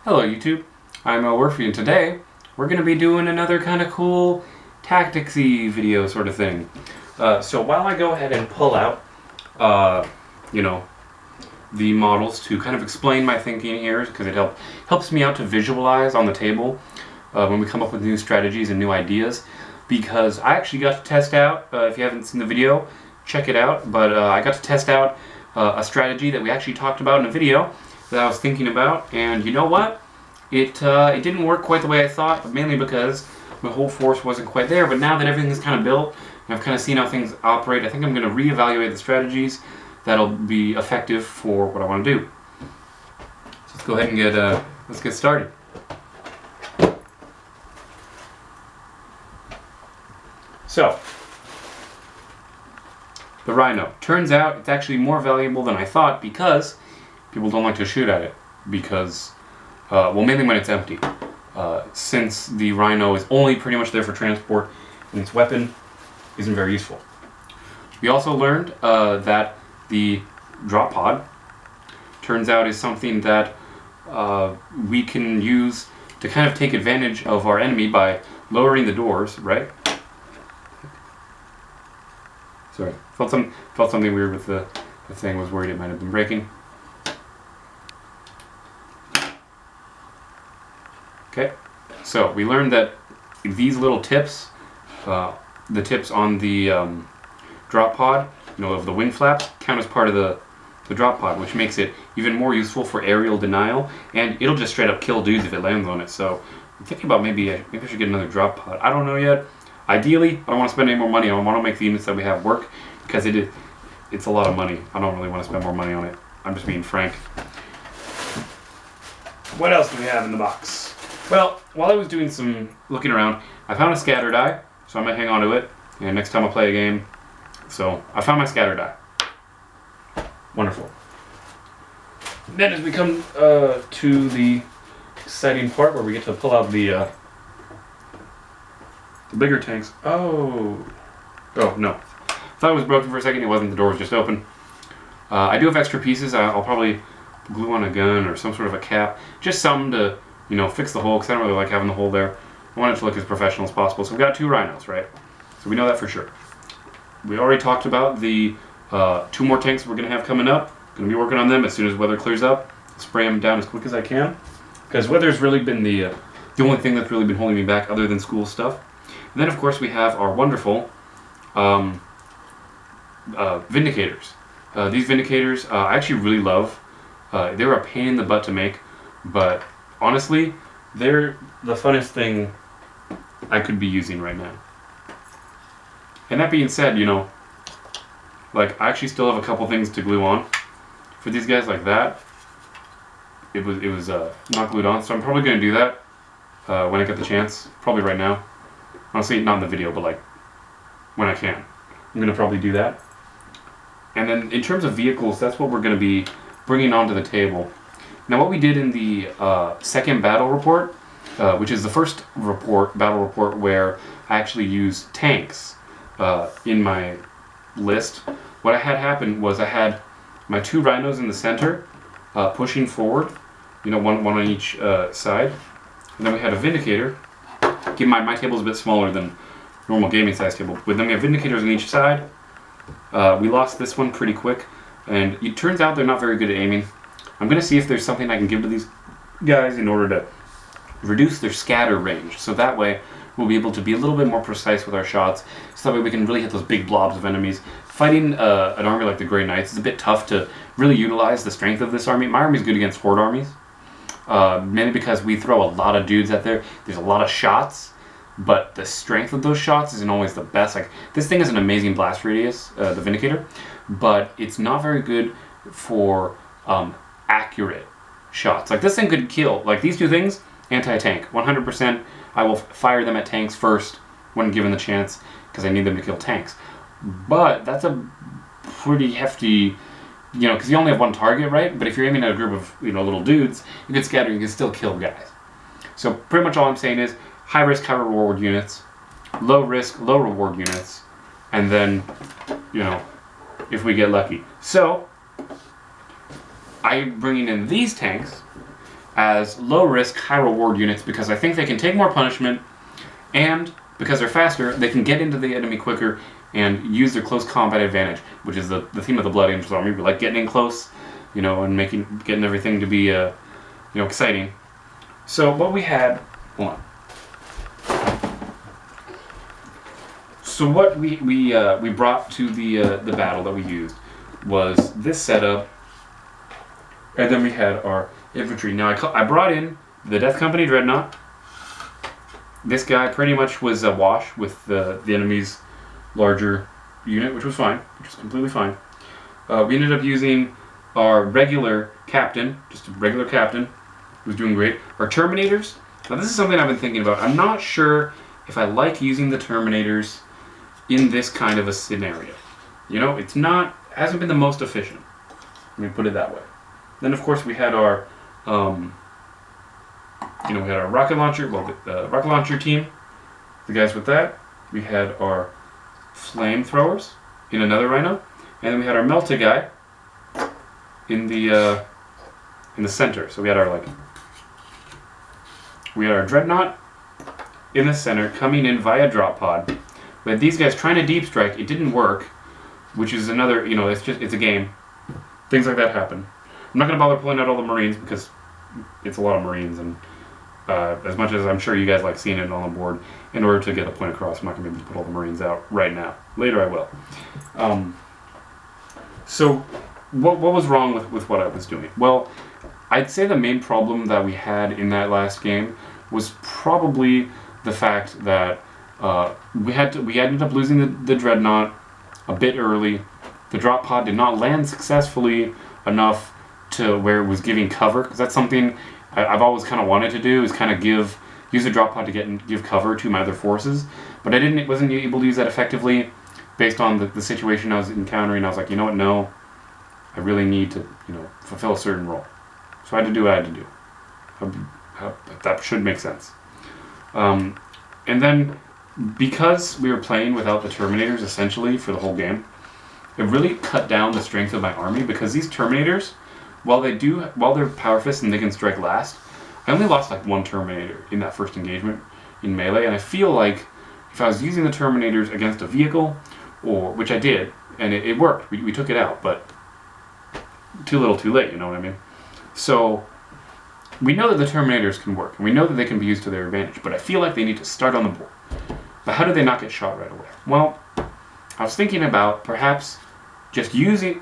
Hello YouTube, I'm Elwirfy and today we're going to be doing another kind of cool tactics-y video sort of thing. So while I go ahead and pull out, the models to kind of explain my thinking here, because it helps me out to visualize on the table when we come up with new strategies and new ideas, because I actually got to test out, if you haven't seen the video, check it out, but I got to test out a strategy that we actually talked about in a video that I was thinking about, and you know what? It didn't work quite the way I thought, but mainly because my whole force wasn't quite there. But now that everything is kind of built, and I've kind of seen how things operate, I think I'm going to reevaluate the strategies that'll be effective for what I want to do. So let's go ahead and let's get started. So, the Rhino. Turns out it's actually more valuable than I thought because people don't like to shoot at it because, mainly when it's empty. Since the Rhino is only pretty much there for transport and its weapon isn't very useful. We also learned that the drop pod turns out is something that we can use to kind of take advantage of our enemy by lowering the doors, right? Sorry, felt something weird with the thing. Was worried it might have been breaking. Okay, so we learned that these little tips, the tips on the drop pod, of the wing flaps, count as part of the drop pod, which makes it even more useful for aerial denial, and it'll just straight up kill dudes if it lands on it. So I'm thinking about maybe I should get another drop pod. I don't know yet. Ideally, I don't want to spend any more money. I want to make the units that we have work because it's a lot of money. I don't really want to spend more money on it. I'm just being frank. What else do we have in the box? Well, while I was doing some looking around, I found a scatter die, so I might hang on to it, and next time I play a game. So, I found my scatter die. Wonderful. Then as we come to the exciting part where we get to pull out the bigger tanks. Oh no. Thought it was broken for a second, it wasn't, the door was just open. I do have extra pieces. I'll probably glue on a gun or some sort of a cap. Just something to fix the hole, because I don't really like having the hole there. I want it to look as professional as possible. So we've got 2 rhinos, right? So we know that for sure. We already talked about the 2 more tanks we're going to have coming up. Going to be working on them as soon as weather clears up. Spray them down as quick as I can. Because weather's really been the only thing that's really been holding me back other than school stuff. And then, of course, we have our wonderful Vindicators. These Vindicators I actually really love. They're a pain in the butt to make, but honestly, they're the funnest thing I could be using right now. And that being said, I actually still have a couple things to glue on for these guys like that. It was not glued on, so I'm probably going to do that when I get the chance. Probably right now. Honestly, not in the video, but when I can. I'm going to probably do that. And then in terms of vehicles, that's what we're going to be bringing onto the table. Now, what we did in the second battle report, which is the first battle report where I actually used tanks in my list, what I had happen was I had my 2 rhinos in the center pushing forward, one on each side, and then we had a Vindicator. Keep in mind, my table is a bit smaller than normal gaming size table, but then we have Vindicators on each side. We lost this one pretty quick, and it turns out they're not very good at aiming. I'm going to see if there's something I can give to these guys in order to reduce their scatter range, so that way we'll be able to be a little bit more precise with our shots, so that way we can really hit those big blobs of enemies. Fighting an army like the Grey Knights is a bit tough to really utilize the strength of this army. My army's good against horde armies, mainly because we throw a lot of dudes out there. There's a lot of shots, but the strength of those shots isn't always the best. This thing has an amazing blast radius, the Vindicator, but it's not very good for accurate shots. This thing could kill. These 2 things, anti-tank. 100% I will fire them at tanks first when given the chance, because I need them to kill tanks. But that's a pretty hefty, because you only have 1 target, right? But if you're aiming at a group of, little dudes, you can scatter, you can still kill guys. So pretty much all I'm saying is high risk, high reward units, low risk, low reward units, and then, if we get lucky. So I'm bringing in these tanks as low risk, high reward units because I think they can take more punishment, and because they're faster, they can get into the enemy quicker and use their close combat advantage, which is the theme of the Blood Angels army. We like getting in close, you know, and getting everything to be, you know, exciting. So what we had, hold on. So what we brought to the battle that we used was this setup, and then we had our infantry. Now I brought in the Death Company Dreadnought. This guy pretty much was a wash with the enemy's larger unit, which was fine, which was completely fine. We ended up using our regular captain, just a regular captain, who was doing great. Our Terminators. Now this is something I've been thinking about. I'm not sure if I like using the Terminators in this kind of a scenario. You know, hasn't been the most efficient. Let me put it that way. Then of course we had our, you know, we had our rocket launcher, well, the rocket launcher team, the guys with that. We had our flamethrowers in another Rhino, and then we had our melta guy in the center. So we had our Dreadnought in the center coming in via drop pod. We had these guys trying to deep strike. It didn't work, which is another, you know, it's a game. Things like that happen. I'm not going to bother pulling out all the Marines because it's a lot of Marines, and as much as I'm sure you guys like seeing it on the board, in order to get the point across, I'm not going to be able to put all the Marines out right now. Later I will. So what was wrong with what I was doing? Well, I'd say the main problem that we had in that last game was probably the fact that we ended up losing the Dreadnought a bit early. The drop pod did not land successfully enough to where it was giving cover, because that's something I've always kind of wanted to do, is kind of use the drop pod to give cover to my other forces, but I wasn't able to use that effectively based on the situation I was encountering. I was like, you know what, no, I really need to, you know, fulfill a certain role. So I had to do what I had to do. That should make sense. And then, because we were playing without the Terminators essentially for the whole game, it really cut down the strength of my army, because these Terminators, while they're power fists and they can strike last, I only lost like one Terminator in that first engagement in melee, and I feel like if I was using the Terminators against a vehicle, which I did, and it worked, we took it out, but too little too late, you know what I mean? So we know that the Terminators can work, and we know that they can be used to their advantage, but I feel like they need to start on the board. But how do they not get shot right away? Well, I was thinking about perhaps just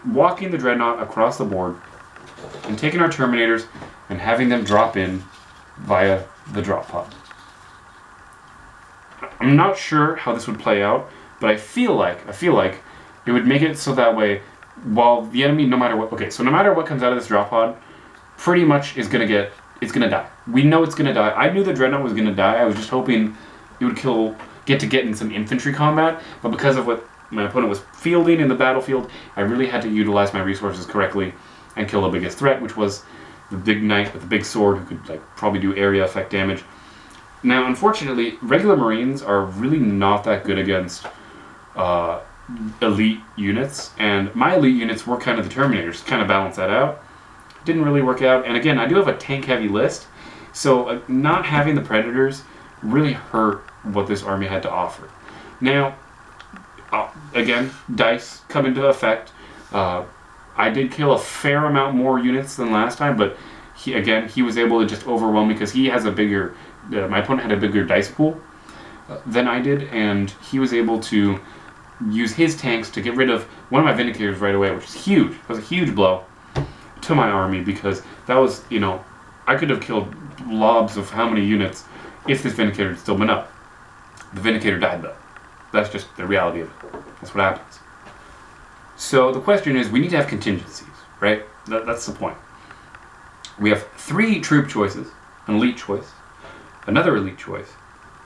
walking the Dreadnought across the board and taking our Terminators and having them drop in via the drop pod. I'm not sure how this would play out, but I feel like it would make it so that way, while the enemy, no matter what comes out of this drop pod, pretty much it's gonna die. We know it's gonna die. I knew the Dreadnought was gonna die. I was just hoping it would get in some infantry combat, but because of what my opponent was fielding in the battlefield, I really had to utilize my resources correctly and kill the biggest threat, which was the big knight with the big sword who could probably do area effect damage. Now, unfortunately, regular Marines are really not that good against elite units, and my elite units were kind of the Terminators to kind of balance that out. Didn't really work out, and again, I do have a tank-heavy list, so not having the Predators really hurt what this army had to offer. Now, again, dice come into effect. I did kill a fair amount more units than last time, but he was able to just overwhelm me because he has a bigger, my opponent had a bigger dice pool than I did, and he was able to use his tanks to get rid of one of my Vindicators right away, which is huge. It was a huge blow to my army, because that was, you know, I could have killed lobs of how many units if this Vindicator had still been up. The Vindicator died though. That's just the reality of it. That's what happens. So the question is, we need to have contingencies, right? That's the point. We have 3 troop choices, an elite choice, another elite choice,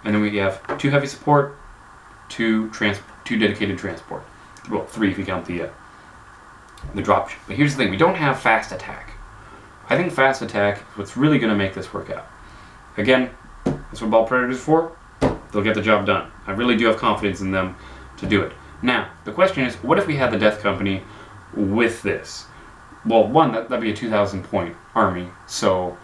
and then we have 2 heavy support, 2 dedicated transport. Well, 3 if you count the dropship. But here's the thing, we don't have fast attack. I think fast attack is what's really going to make this work out. Again, that's what Ball Predators are for. They'll get the job done. I really do have confidence in them to do it. Now, the question is, what if we had the Death Company with this? Well, one, that'd be a 2,000 point army, so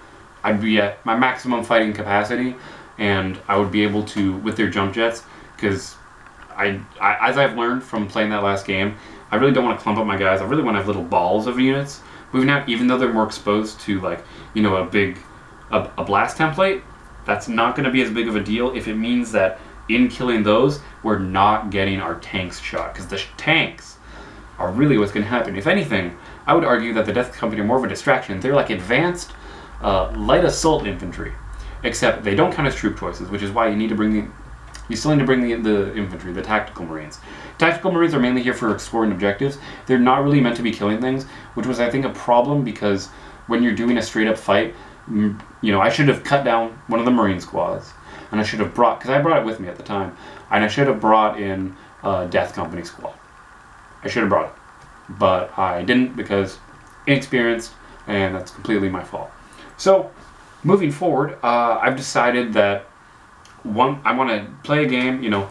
I'd be at my maximum fighting capacity, and I would be able to, with their jump jets, because as I've learned from playing that last game, I really don't want to clump up my guys. I really want to have little balls of units moving out, even though they're more exposed to, like, you know, a blast template. That's not going to be as big of a deal if it means that in killing those, we're not getting our tanks shot, because the tanks are really what's going to happen. If anything, I would argue that the Death Company are more of a distraction. They're like advanced light assault infantry, except they don't count as troop choices, which is why you still need to bring the infantry, the tactical marines. Tactical marines are mainly here for exploring objectives. They're not really meant to be killing things, which was, I think, a problem, because when you're doing a straight up fight, you know, I should have cut down one of the marine squads, and I should have because I brought it with me at the time, and I should have brought in a Death Company squad. I should have brought it, but I didn't, because inexperienced, and that's completely my fault. So, moving forward, I've decided that I want to play a game, you know,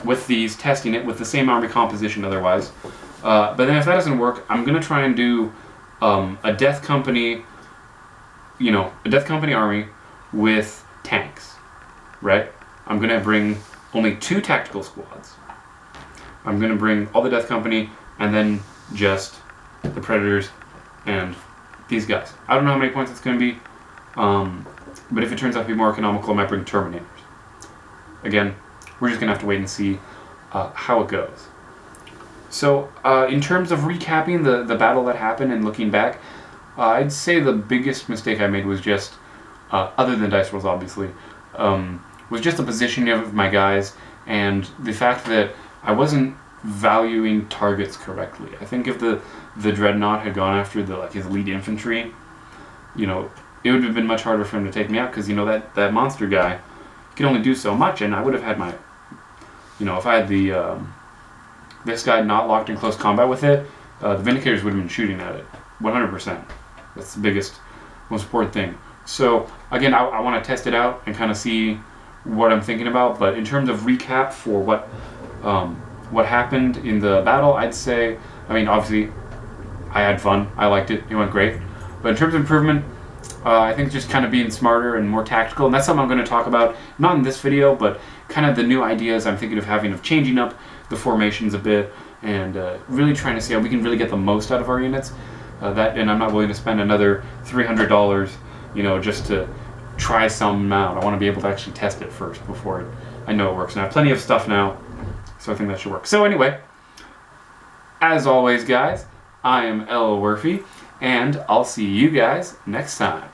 with these, testing it with the same army composition otherwise. But then if that doesn't work, I'm going to try and do a Death Company, you know, a Death Company army with tanks, right? I'm going to bring only 2 tactical squads. I'm going to bring all the Death Company and then just the Predators and these guys. I don't know how many points it's going to be, but if it turns out to be more economical, I might bring Terminators. Again, we're just going to have to wait and see how it goes. So, in terms of recapping the battle that happened and looking back, I'd say the biggest mistake I made was just, other than dice rolls obviously, was just the positioning of my guys and the fact that I wasn't valuing targets correctly. I think if the Dreadnought had gone after his lead infantry, you know, it would have been much harder for him to take me out, because, you know, that monster guy can only do so much, and I would have had my, you know, if I had this guy not locked in close combat with it, the Vindicators would have been shooting at it, 100%. That's the biggest, most important thing. So, again, I want to test it out and kind of see what I'm thinking about, but in terms of recap for what happened in the battle, I'd say, I mean, obviously, I had fun, I liked it, it went great, but in terms of improvement, I think just kind of being smarter and more tactical, and that's something I'm going to talk about, not in this video, but kind of the new ideas I'm thinking of having, of changing up the formations a bit, and really trying to see how we can really get the most out of our units. And I'm not willing to spend another $300, you know, just to try some out. I want to be able to actually test it first before I know it works. And I have plenty of stuff now, so I think that should work. So anyway, as always, guys, I am Elwirfy, and I'll see you guys next time.